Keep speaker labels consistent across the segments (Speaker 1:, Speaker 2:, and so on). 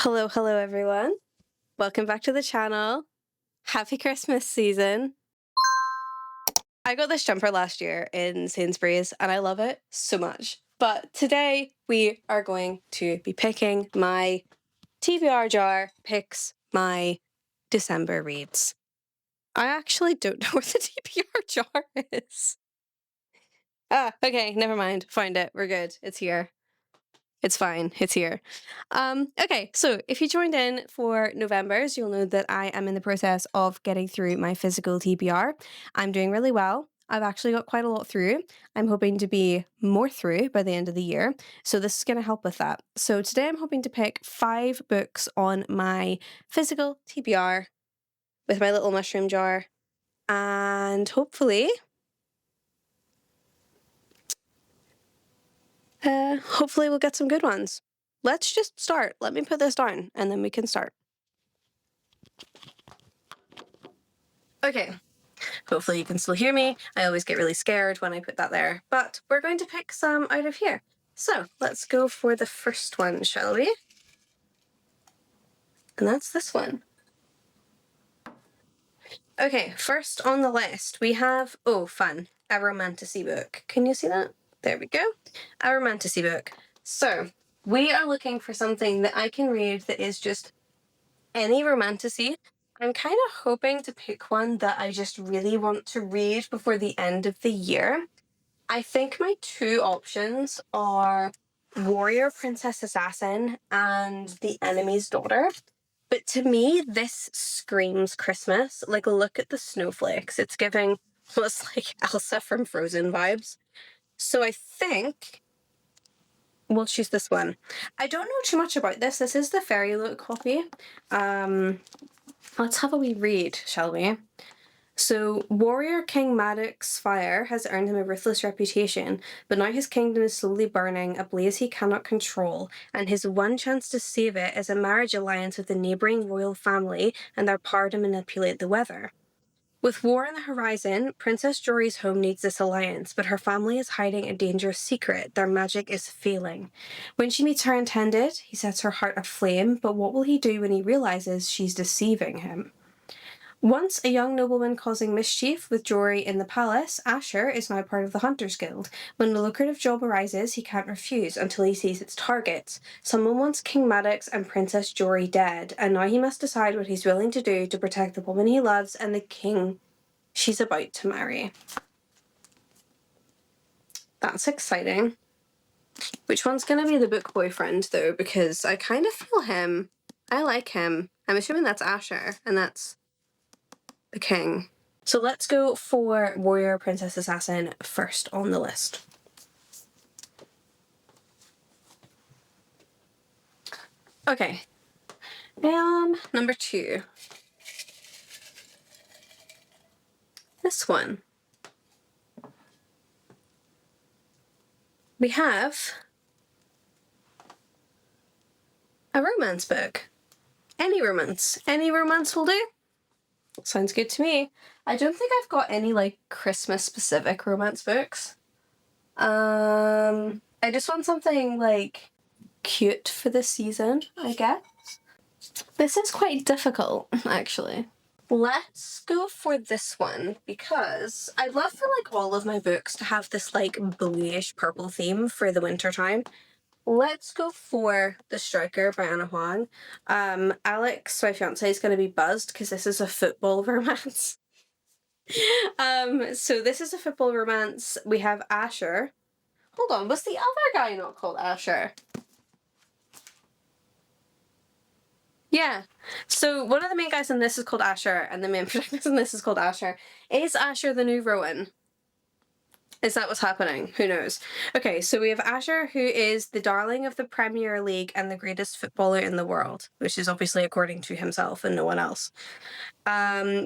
Speaker 1: Hello everyone. Welcome back to the channel. Happy Christmas season. I got this jumper last year in Sainsbury's and I love it so much. But today we are going to be picking my TBR jar picks my December reads. I actually don't know where the TBR jar is. Okay, never mind. Find it. We're good. It's here. It's fine. It's here. Okay, so if you joined in for November's, you'll know that I am in the process of getting through my physical TBR. I'm doing really well. I've actually got quite a lot through. I'm hoping to be more through by the end of the year. So this is going to help with that. So today I'm hoping to pick 5 books on my physical TBR with my little mushroom jar. And hopefully we'll get some good ones. Let's just start. Let me put this down and then we can start. Okay, hopefully you can still hear me. I always get really scared when I put that there, but we're going to pick some out of here. So let's go for the first one, shall we? And that's this one. Okay, first on the list we have, oh fun, a romantasy book. Can you see that? There we go. A romantasy book. So we are looking for something that I can read that is just any romantasy. I'm kind of hoping to pick one that I just really want to read before the end of the year. I think my 2 options are Warrior Princess Assassin and The Enemy's Daughter. But to me, this screams Christmas. Like, look at the snowflakes. It's giving almost like Elsa from Frozen vibes. So I think we'll choose this one. I don't know too much about this. This is the Fairy Look copy. Let's have a wee read, shall we? So, Warrior King Maddox's fire has earned him a ruthless reputation, but now his kingdom is slowly burning, a blaze he cannot control, and his one chance to save it is a marriage alliance with the neighbouring royal family and their power to manipulate the weather. With war on the horizon, Princess Jory's home needs this alliance, but her family is hiding a dangerous secret. Their magic is failing. When she meets her intended, he sets her heart aflame, but what will he do when he realises she's deceiving him? Once a young nobleman causing mischief with Jory in the palace, Asher is now part of the Hunters Guild. When a lucrative job arises, he can't refuse until he sees its targets. Someone wants King Maddox and Princess Jory dead, and now he must decide what he's willing to do to protect the woman he loves and the king she's about to marry. That's exciting. Which one's going to be the book boyfriend, though? Because I kind of feel him. I like him. I'm assuming that's Asher, and that's the king. So let's go for Warrior Princess Assassin first on the list. Okay. Number 2. This one. We have a romance book. Any romance. Any romance will do. Sounds good to me. I don't think I've got any like Christmas specific romance books. I just want something like cute for the season, I guess. This is quite difficult, actually. Let's go for this one because I'd love for like all of my books to have this like bluish purple theme for the winter time. Let's go for The Striker by Anna Huang. Alex, my fiance, is going to be buzzed because this is a football romance. So this is a football romance. We have Asher. Hold on, was the other guy not called Asher? Yeah. So one of the main guys in this is called Asher, and the main protagonist in this is called Asher. Is Asher the new Rowan? Is that what's happening? Who knows? Okay, so we have Asher, who is the darling of the Premier League and the greatest footballer in the world, which is obviously according to himself and no one else.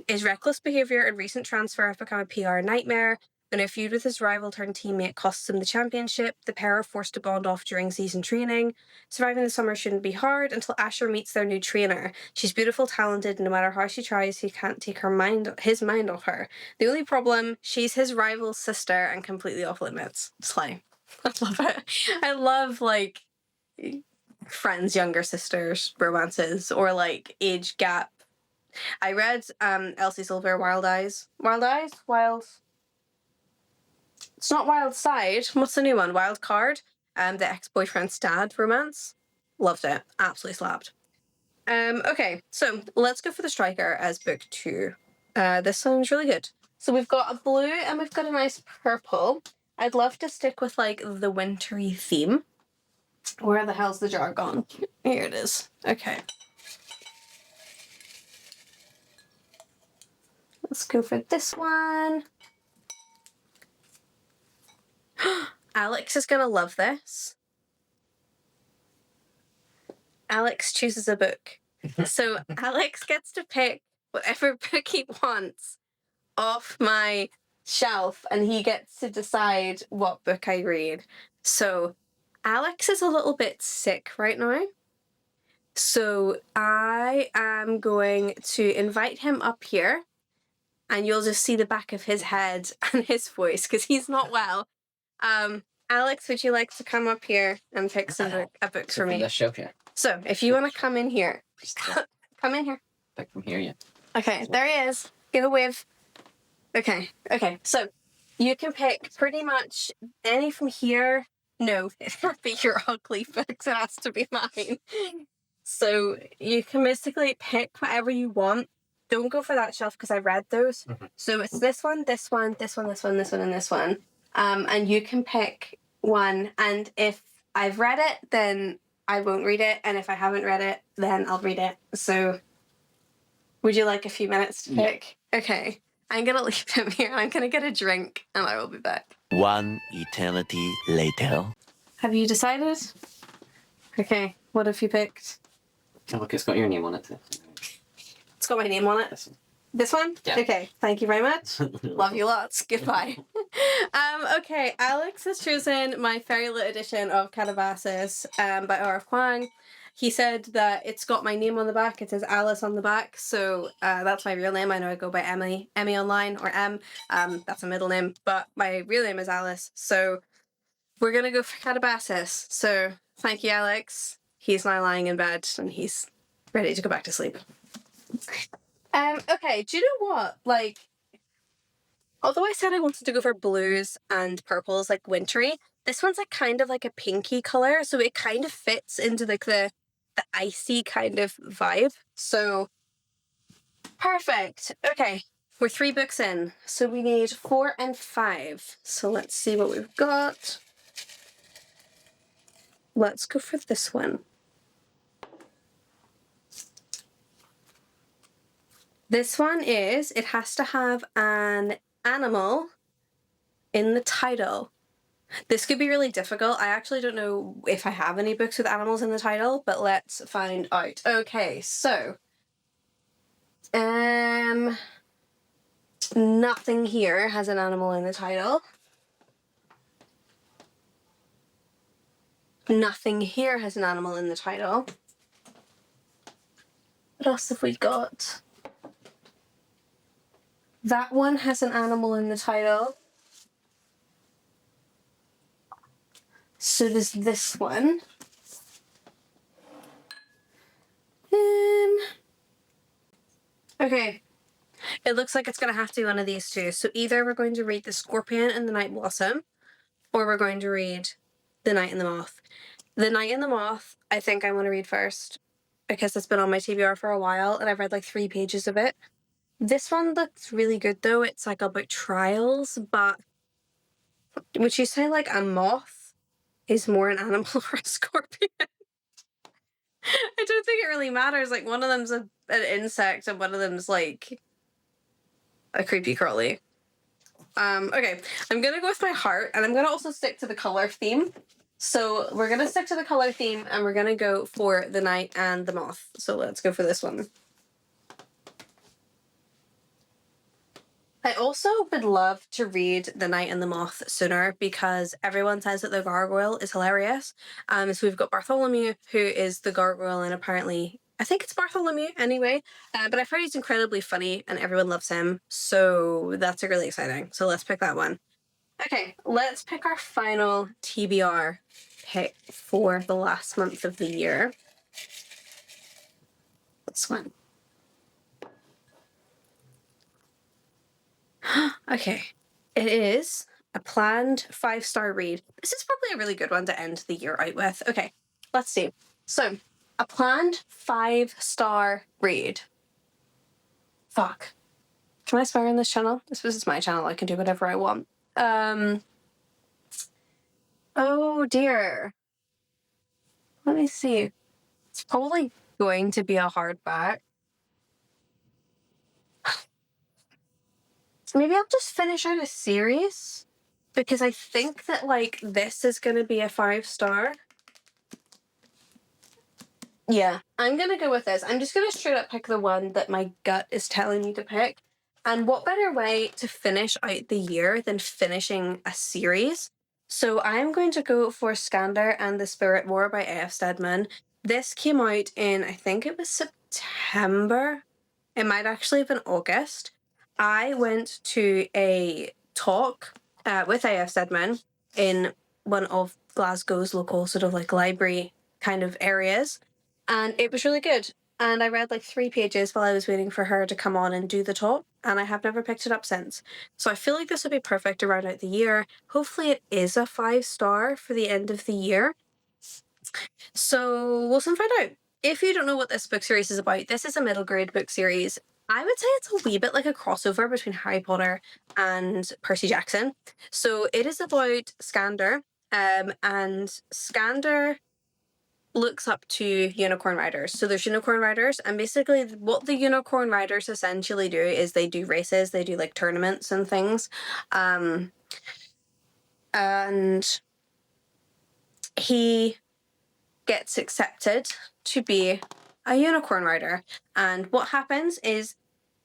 Speaker 1: His reckless behaviour and recent transfer have become a PR nightmare. When a feud with his rival turned teammate costs him the championship, the pair are forced to bond off during season training. Surviving the summer shouldn't be hard until Asher meets their new trainer. She's beautiful, talented, and no matter how she tries, he can't take his mind off her. The only problem, she's his rival's sister and completely off limits. Slay. I love it. I love, like, friends' younger sisters romances or like age gap. I read Elsie Silver, Wild Eyes. Wild Eyes? Wild. It's not Wild Side. What's the new one? Wild Card. The ex-boyfriend's dad romance. Loved it. Absolutely slapped. Okay, so let's go for The Striker as book 2. This one's really good. So we've got a blue and we've got a nice purple. I'd love to stick with like the wintry theme. Where the hell's the jar gone? Here it is. Okay. Let's go for this one. Alex is gonna love this. Alex chooses a book. So Alex gets to pick whatever book he wants off my shelf and he gets to decide what book I read. So Alex is a little bit sick right now. So I am going to invite him up here and you'll just see the back of his head and his voice because he's not well. Alex, would you like to come up here and pick a book for me? So if you want to come in here, come in here.
Speaker 2: Pick from here, yeah. Okay,
Speaker 1: there he is. Give a wave. Okay. So you can pick pretty much any from here. No, it can't be your ugly books. It has to be mine. So you can basically pick whatever you want. Don't go for that shelf because I read those. Mm-hmm. So it's this one, this one, this one, this one, this one, and this one. And you can pick one. And if I've read it, then I won't read it. And if I haven't read it, then I'll read it. So would you like a few minutes to pick? Yeah. Okay. I'm going to leave him here. I'm going to get a drink and I will be back.
Speaker 3: One eternity later.
Speaker 1: Have you decided? Okay. What have you picked?
Speaker 2: Oh, look, it's got your name on it.
Speaker 1: It's got my name on it? This one?
Speaker 2: Yeah.
Speaker 1: Okay. Thank you very much. Love you lots. Goodbye. Okay. Alex has chosen my fairylit edition of Calabasas by R.F. Huang. He said that it's got my name on the back. It says Alice on the back. So that's my real name. I know I go by Emily online or M. That's a middle name. But my real name is Alice. So we're going to go for Calabasas. So thank you, Alex. He's now lying in bed and he's ready to go back to sleep. Okay, do you know what? Like, although I said I wanted to go for blues and purples, like wintry, this one's like kind of like a pinky color, so it kind of fits into like the icy kind of vibe. So perfect. Okay, we're 3 books in, so we need 4 and 5. So let's see what we've got. Let's go for this one. This one is, it has to have an animal in the title. This could be really difficult. I actually don't know if I have any books with animals in the title, but let's find out. Okay, so nothing here has an animal in the title. Nothing here has an animal in the title. What else have we got? That one has an animal in the title. So does this one. Okay. It looks like it's going to have to be one of these two. So either we're going to read The Scorpion and the Night Blossom, or we're going to read The Night and the Moth. The Night and the Moth, I think I want to read first, because it's been on my TBR for a while, and I've read like 3 pages of it. This one looks really good though. It's like about trials, but would you say like a moth is more an animal or a scorpion? I don't think it really matters. Like one of them's an insect and one of them's like a creepy crawly. Okay, I'm gonna go with my heart and I'm gonna also stick to the color theme. So we're gonna stick to the color theme and we're gonna go for The Night and the Moth. So let's go for this one. I also would love to read The Night and the Moth sooner because everyone says that the gargoyle is hilarious. So we've got Bartholomew, who is the gargoyle, and apparently, I think it's Bartholomew anyway, but I've heard he's incredibly funny and everyone loves him. So that's really exciting. So let's pick that one. Okay, let's pick our final TBR pick for the last month of the year. This one. Okay. It is a planned 5-star read. This is probably a really good one to end the year out with. Okay, let's see. So, a planned 5-star read. Fuck. Can I swear on this channel? This is my channel. I can do whatever I want. Oh dear. Let me see. It's probably going to be a hardback. Maybe I'll just finish out a series, because I think that, like, this is going to be a 5-star. Yeah, I'm going to go with this. I'm just going to straight up pick the one that my gut is telling me to pick. And what better way to finish out the year than finishing a series? So I'm going to go for Skander and the Spirit War by A.F. Stedman. This came out in, I think it was September. It might actually have been August. I went to a talk with A.F. Stedman in one of Glasgow's local sort of like library kind of areas, and it was really good. And I read like 3 pages while I was waiting for her to come on and do the talk, and I have never picked it up since. So I feel like this would be perfect to round out the year. Hopefully it is a 5-star for the end of the year. So we'll soon find out. If you don't know what this book series is about, this is a middle grade book series. I would say it's a wee bit like a crossover between Harry Potter and Percy Jackson. So it is about Skander, and Skander looks up to unicorn riders. So there's unicorn riders, and basically what the unicorn riders essentially do is they do races, they do like tournaments and things. And he gets accepted to be a unicorn rider. And what happens is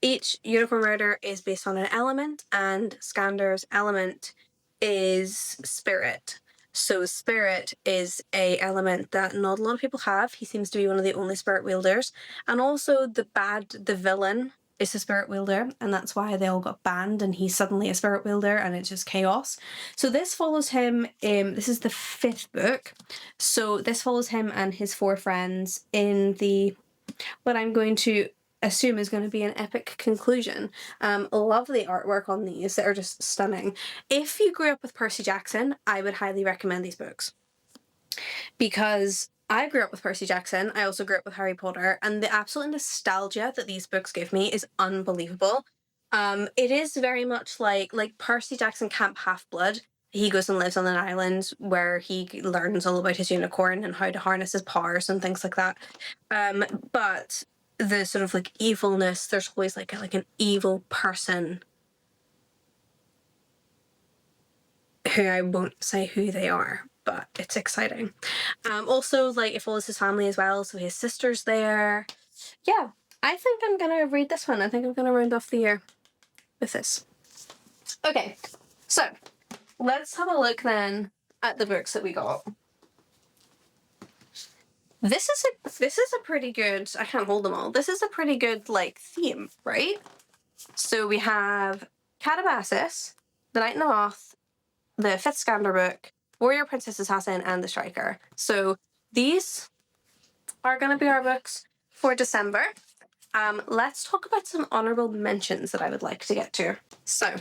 Speaker 1: each unicorn rider is based on an element, and Skander's element is spirit. So spirit is a element that not a lot of people have. He seems to be one of the only spirit wielders. And also the villain is a spirit wielder, and that's why they all got banned and he's suddenly a spirit wielder and it's just chaos. So this follows him, this is the 5th book. So this follows him and his 4 friends in what I'm going to assume is going to be an epic conclusion. Lovely artwork on these that are just stunning. If you grew up with Percy Jackson, I would highly recommend these books, because I grew up with Percy Jackson. I also grew up with Harry Potter, and the absolute nostalgia that these books give me is unbelievable. It is very much like Percy Jackson Camp Half-Blood. He goes and lives on an island where he learns all about his unicorn and how to harness his powers and things like that. But the sort of like evilness, there's always like an evil person who I won't say who they are, but it's exciting. Also, like, it follows his family as well, so his sister's there. Yeah, I think I'm gonna read this one. I think I'm gonna round off the year with this. Okay, so let's have a look then at the books that we got. This is a pretty good, I can't hold them all. This is a pretty good like theme, right? So we have Catabasis, The Night in the Moth, the 5th Skander book, Warrior Princess Assassin, and The Striker. So these are going to be our books for December. Let's talk about some honorable mentions that I would like to get to. So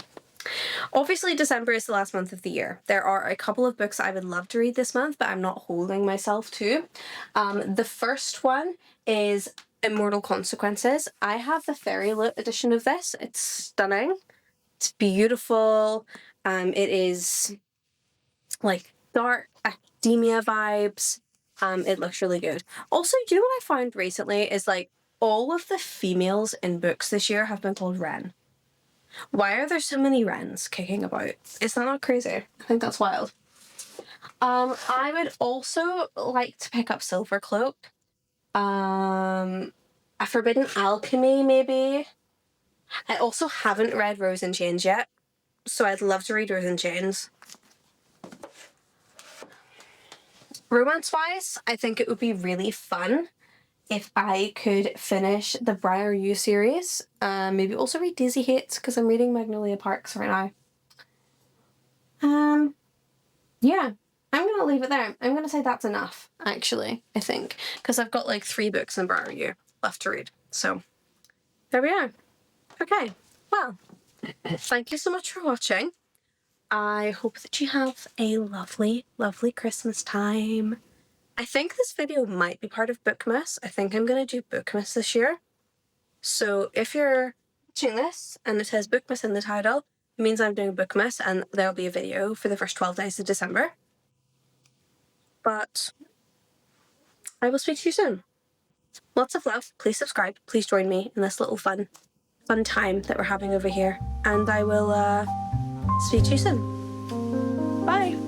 Speaker 1: obviously December is the last month of the year. There are a couple of books I would love to read this month, but I'm not holding myself to. The first one is Immortal Consequences. I have the Fairy Lit edition of this. It's stunning. It's beautiful. It is like dark academia vibes. It looks really good. Also, do you know what I found recently is like all of the females in books this year have been called Ren. Why are there so many Wrens kicking about? Is that not crazy? I think that's wild. I would also like to pick up Silvercloak. A Forbidden Alchemy, maybe. I also haven't read Rose in Chains yet, so I'd love to read Rose in Chains. Romance-wise, I think it would be really fun if I could finish the Briar U series. Maybe also read Daisy Hates, because I'm reading Magnolia Parks right now. Yeah. I'm going to leave it there. I'm going to say that's enough, actually, I think, because I've got like 3 books in Bar Review left to read. So there we are. Okay, well, thank you so much for watching. I hope that you have a lovely, lovely Christmas time. I think this video might be part of Bookmas. I think I'm going to do Bookmas this year. So if you're watching this and it says Bookmas in the title, it means I'm doing Bookmas and there'll be a video for the first 12 days of December. But I will speak to you soon. Lots of love. Please subscribe. Please join me in this little fun time that we're having over here. And I will speak to you soon. Bye.